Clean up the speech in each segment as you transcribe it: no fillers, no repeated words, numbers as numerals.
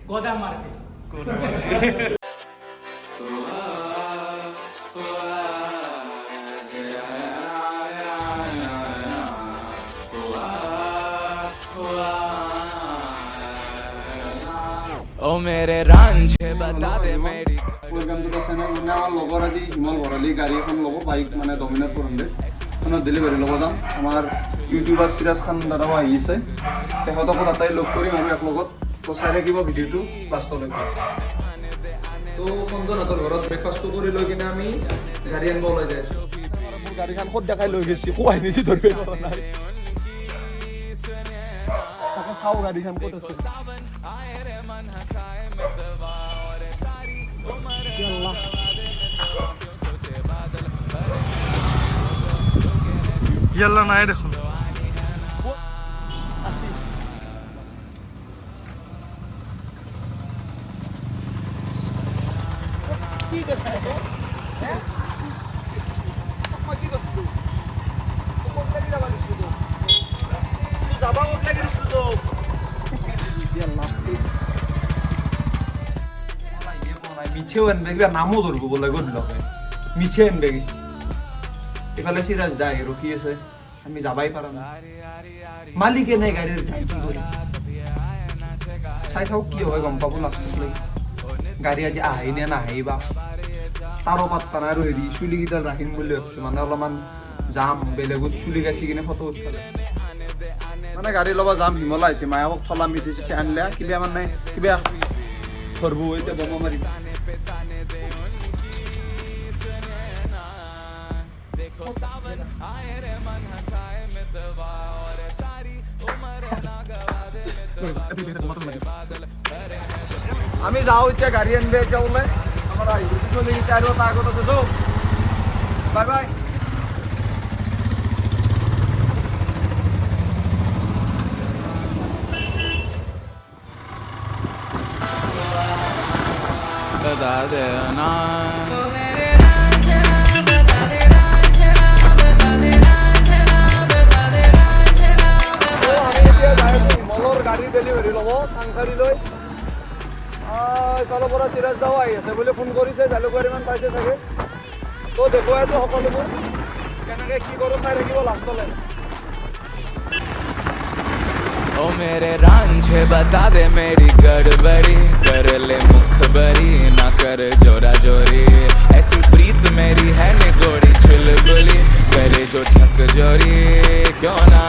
गोदा मार के ओ मेरे रांझे बता दे मेरी ওয়েলকাম টু দ্য চ্যানেল মানে আমার লগৰ আজি হিমল ভৰালি গাড়ী এখন ল'ব বাইক মানে ডমিনেট কৰিম দে আপোনাৰ ডেলিভাৰী ল'ব যাম আমাৰ ইউটিউবাৰ সিৰাজ খান দাদাও আহিছে তেখেতকো তাতে লগ কৰিম আৰু এক লগত তো চাই থাকিব ভিডিঅ'টো লাষ্টলৈকে তো সঞ্জনহঁতৰ ঘৰত ব্ৰেকফাষ্টটো কৰি লৈ কিনে আমি গাড়ী আনিব ওলাই যায় মোৰ গাড়ীখন ক'ত দেখাই লৈ গৈছি কোৱাই নিছি ধৰিব পৰা নাই তাকে চাওঁ গাড়ীখন ক'ত আছে ইয়াল্লা নাই দেখোন মিঠেও আনবে কিবা নামো ধরবো বলে গধুলকে মিঠে আনবে গেছি এফালে সিরাজ দাই রকি আছে আমি যাবাই পারা না মালিকে নাই গাড়ির যাই কি করি চাই থাও কি হয় গম পাবো লাগছে গাড়ি আজি আহাই নে নাহাই বা তারও পাত্তা নাই আৰু হেৰি চুলি কেইডাল ৰাখিম বুলি ভাবছো মানে অলপমান যাম বেলেগত চুলি গাঠি কিনে ফটো উঠালে মানে গাড়ী ল'ব যাম হিমলা আহিছে মায়াকক থলা মিঠি চিঠি আনিলে কিবা মানে কিবা ধৰবো এতিয়া বমা মাৰিম देखो सावन आए रे मन हंसाए मितवा और सारी उम्र ना गवा दे मितवा बादल भरे আমি যাও এতিয়া গাড়ী আনবে এতিয়া ওলাই আমাৰ আহিব চলি এতিয়া আৰু এটা আগত আছে তো বাই বাই बता दे ना মলৰ গাড়ী ডেলিভাৰী ল'ব চাংচাৰিলৈ ইফালৰ পৰা সিৰাজ দাও আহি আছে বুলি ফোন কৰিছে জালুকবাৰী মান পাইছে চাগে তো দেখুৱাই আছো সকলোবোৰ কেনেকৈ কি কৰোঁ চাই থাকিব লাষ্টলৈ ओ मेरे रांझे बता दे मेरी गड़बड़ी कर ले मुखबरी ना कर जोरा जोरी ऐसी प्रीत मेरी है निगोड़ी चुलबुली करे जो छक जोरी क्यों ना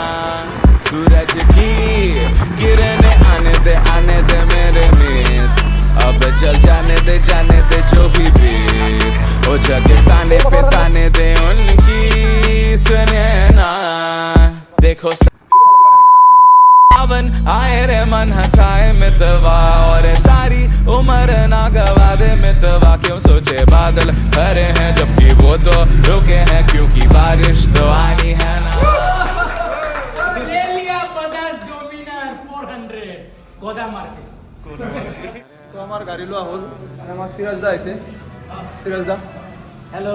सूरज की किरण आने दे मेरे मीत अब चल जाने दे जो भी बीत ओ जगे ताने पे ताने दे उनकी सुने ना देखो सावन आए रे मन हंसाए मितवा और सारी उम्र ना गवा दे मितवा क्यों सोचे बादल भरे हैं जबकि वो तो रुके हैं क्योंकि बारिश तो आनी है ना ले लिया 50 डोमिनार 400 गोदा मार के তো আমাৰ গাড়ী লোৱা হ'ল আৰু আমাৰ সিৰাজ দা আহিছে সিৰাজ দা हेलो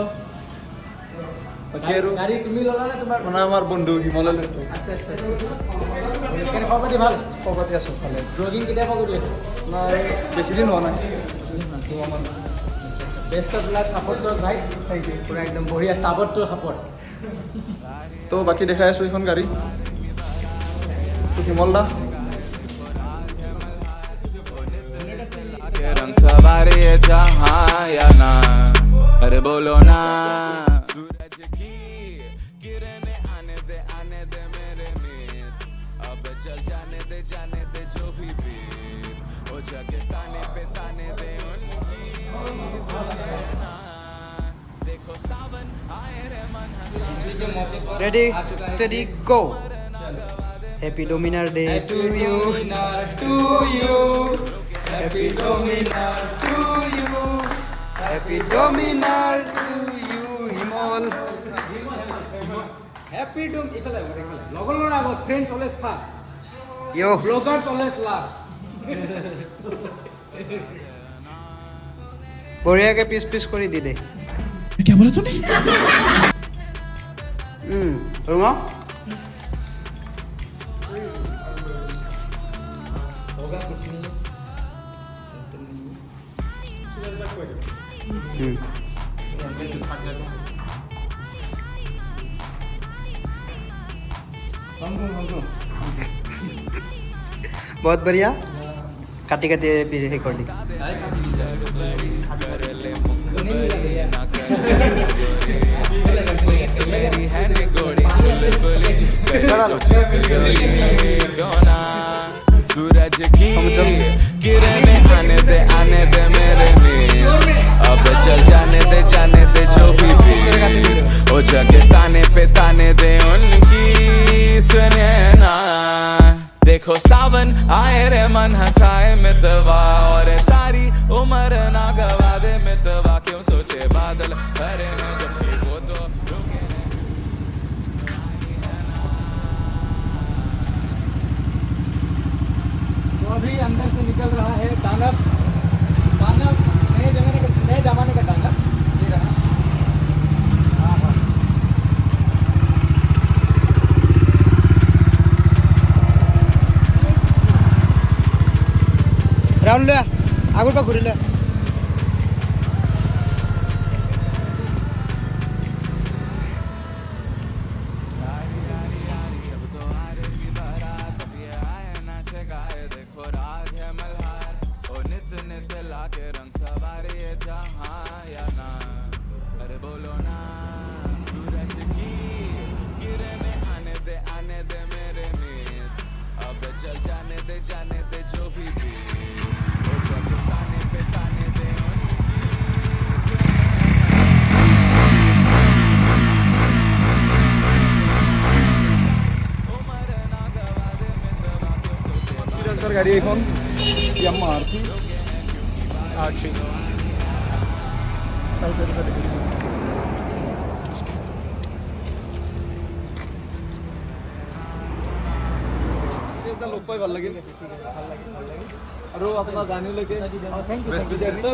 বাকী আৰু গাড়ি তুমি ললা না তোমার মানে আমাৰ বন্ধু হিমলে লৈছে আচ্ছা আচ্ছা কেনে খবর ভাল খবৰটি আছোঁ ভালে ব্লগিং কেতিয়া কৰি আছে নাই বেছি দিন হোৱা নাই বেষ্ট অফ লাক সাপোর্ট করো ভাই থেংক ইউ পুরো একদম বঢ়িয়া টাবর তো সাপোর্ট তো বাকী দেখাই আছোঁ এইখন গাড়ী তো হিমল দা के रंग सवारे जहाँ या ना अरे बोलो ना सूरज की किरण आने दे मेरे मीत अब चल जाने दे जो भी बीत ओ जगे ताने पे ताने दे उनकी सुने ना देखो सावन आए रे मन हंसाए Ready, steady, go. Happy Dominar Day to you. Happy Dominar to you. Happy Dominar to you, Himol. Happy ডুম ইফালে লগৰ লগৰ আগত friends always first Yo, bloggers always last বঢ়িয়াকে পিচ পিচ কৰি দিলে। क्या बोला तूने रुमा होगा कुछ नहीं बहुत बढ़िया काटी काटी पीछे हे कर दी मेरी है निगोड़ी चुलबुली क्यों ना सूरज की किरणें आने दे मेरे में अब चल जाने दे जो भी ओ जगह ताने दे उनकी सुने ना देखो सावन आए रे मन हंसाए मितवा और सारी उम्र ना गवा दे मितवा क्यों सोचे बादल भरे हैं जबकि वो तो रुके तो अभी अंदर से निकल रहा है दानव नए जमाने का दानव ये रहा। हाँ हाँ राउंड ले आगुर पा घुरी ले देखो राग है मल्हार ओ नित लाके रंग सवारे ये जहां या ना अरे बोलो ना सूरज की किरणें आने दे मेरे में अब चल जाने दे जो भी ओ जब ताने दे সিরাজদার গাড়ি এখন ইয়াম্মা আরটি লোক পাই ভাল লাগিল আৰু আপোনাৰ জানিলৈকে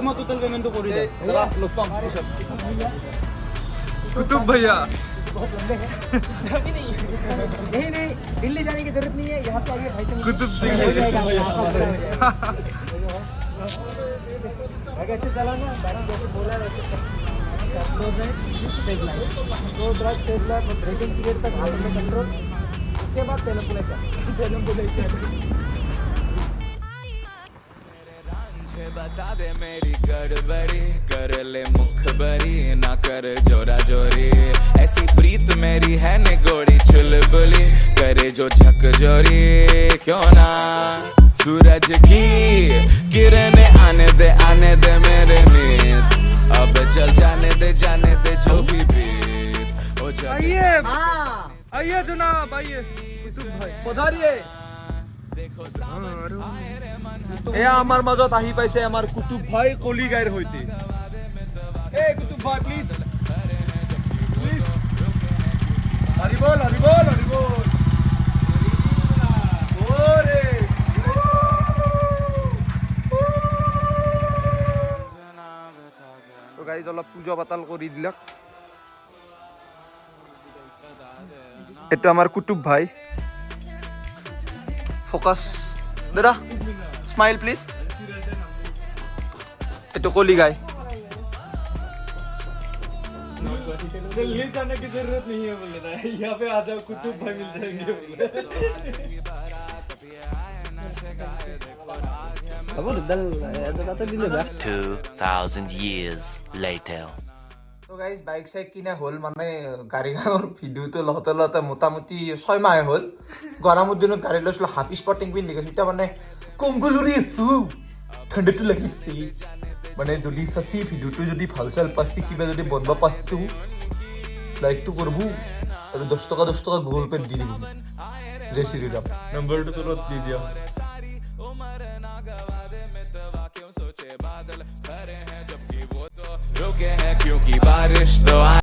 মই টোটেল পেমেণ্টটো কৰি দিম লগ পাম পিছত কুতুব भैया नहीं दिल्ली जाने की जरूरत नहीं है यहाँ पे आइए भाई कुतुब कैसे चलाना मैंने जैसे बोला वैसे ब्रेकिंग पीरियड तक हाथ में कंट्रोल उसके बाद बता दे मेरी गड़बड़ी कर ले मुखबरी ना कर जोरा जोरी ऐसी प्रीत मेरी है निगोड़ी चुलबुली करे जो झकझोरी क्यों ना सूरज की किरणें आने दे मेरे में अब चल जाने दे जो भी बीत ओ आइए जनाब आइए पधारिए এয়া আমাৰ মাজত আহি পাইছে আমাৰ কুতুব ভাই কলিগাইৰ হৈতে এই কুতুব ভাই প্লিজ হরিবল ওরে তো গাইজ অলপ পূজা পাতাল কৰি দিলাক এটা আমাৰ কুতুব ভাই ফোকাস दादा स्माइल प्लीज ये तो कोली गाय दिल्ली जाने की जरूरत नहीं है बोले ना यहाँ पे आ जाओ कुतुब भाई मिल जाएंगे बोले 2000 years later তো গাইজ বাইক চাইক কিনে হ'ল মানে গাড়ীখনৰ ভিডিঅ'টো লওঁতে মোটামুটি 6 মাহ হ'ল গৰমৰ দিনত গাড়ী লৈছিলোঁ হাফ স্পৰ্টিং পিন্ধি গৈছোঁ এতিয়া মানে কম্বল উৰি আছোঁ ঠাণ্ডাটো লাগিছে মানে যদি চাচি ভিডিঅ'টো যদি ভাল চাল পাইছি কিবা যদি বনাব পাইছোঁ লাইকটো কৰিব আৰু 10 টকা গুগল পে'ত দি দিব জয় শ্ৰীৰাম নম্বৰটো তলত দি দিয়া क्यों सोचे बादल भरे हैं जबकि वो तो रुके हैं क्योंकि बारिश तो